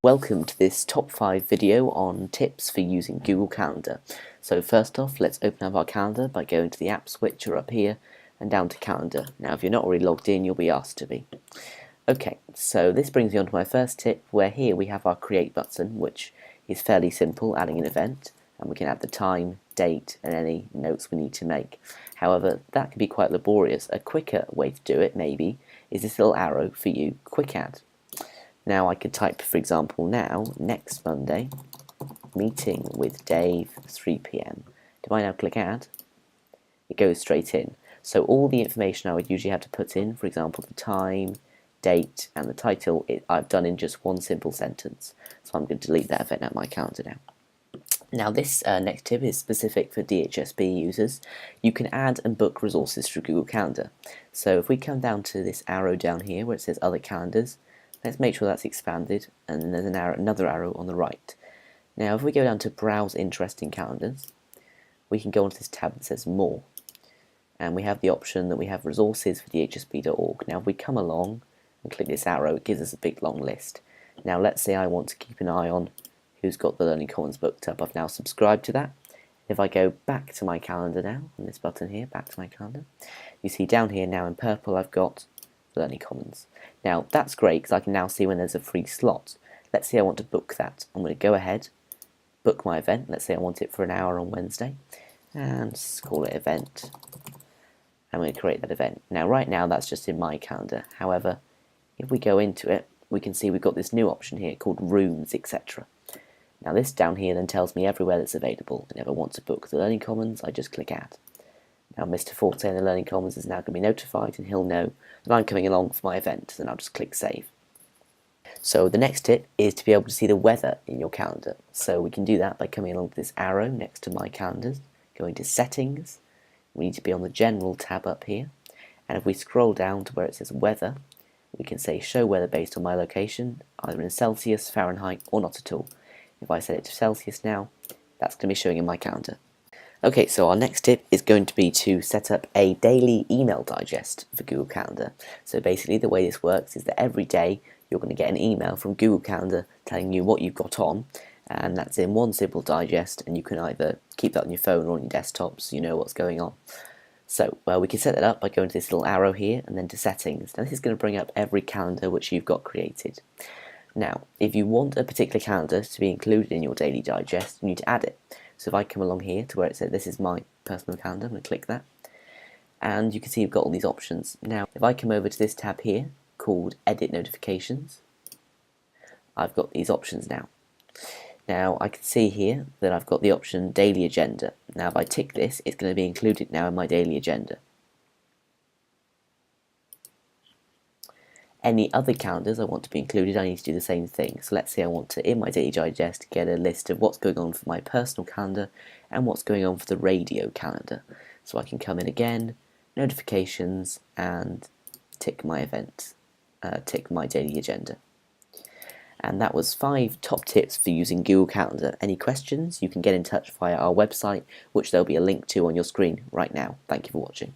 Welcome to this top 5 video on tips for using Google Calendar. So first off, let's open up our calendar by going to the app switcher up here and down to calendar. Now if you're not already logged in, you'll be asked to be. Okay, so this brings me on to my first tip, where here we have our create button, which is fairly simple, adding an event, and we can add the time, date and any notes we need to make. However, that can be quite laborious. A quicker way to do it maybe is this little arrow for you, quick add. Now I could type, for example, now, next Monday, meeting with Dave, 3 PM. If I now click add, it goes straight in. So all the information I would usually have to put in, for example, the time, date, and the title, I've done in just one simple sentence. So I'm going to delete that event out of my calendar now. Now this next tip is specific for DHSB users. You can add and book resources through Google Calendar. So if we come down to this arrow down here where it says other calendars, let's make sure that's expanded, and then there's another arrow on the right. Now if we go down to browse interesting calendars, we can go onto this tab that says more, and we have the option that we have resources for dhsb.org. Now if we come along and click this arrow, it gives us a big long list. Now let's say I want to keep an eye on who's got the Learning Commons booked up. I've now subscribed to that. If I go back to my calendar now, on this button here, back to my calendar, you see down here now in purple I've got Learning Commons. Now that's great because I can now see when there's a free slot. Let's say I want to book that. I'm going to go ahead, book my event. Let's say I want it for an hour on Wednesday, and call it event. I'm going to create that event. Now right now that's just in my calendar. However, if we go into it, we can see we've got this new option here called rooms, etc. Now this down here then tells me everywhere that's available. And if I want to book the Learning Commons, I just click add. Now Mr. Forte in the Learning Commons is now going to be notified, and he'll know that I'm coming along for my event, and I'll just click save. So the next tip is to be able to see the weather in your calendar. So we can do that by coming along to this arrow next to my calendars, going to settings. We need to be on the general tab up here, and if we scroll down to where it says weather, we can say show weather based on my location, either in Celsius, Fahrenheit or not at all. If I set it to Celsius now, that's going to be showing in my calendar. Okay, so our next tip is going to be to set up a daily email digest for Google Calendar. So basically the way this works is that every day you're going to get an email from Google Calendar telling you what you've got on, and that's in one simple digest, and you can either keep that on your phone or on your desktop so you know what's going on. So we can set that up by going to this little arrow here and then to settings. Now this is going to bring up every calendar which you've got created. Now if you want a particular calendar to be included in your daily digest, you need to add it. So if I come along here to where it says this is my personal calendar, I'm going to click that, and you can see you've got all these options. Now if I come over to this tab here called edit notifications, I've got these options now. Now I can see here that I've got the option daily agenda. Now if I tick this, it's going to be included now in my daily agenda. Any other calendars I want to be included, I need to do the same thing. So let's say I want to, in my daily digest, get a list of what's going on for my personal calendar and what's going on for the radio calendar. So I can come in again, notifications, and tick my event, tick my daily agenda. And that was 5 top tips for using Google Calendar. Any questions, you can get in touch via our website, which there'll be a link to on your screen right now. Thank you for watching.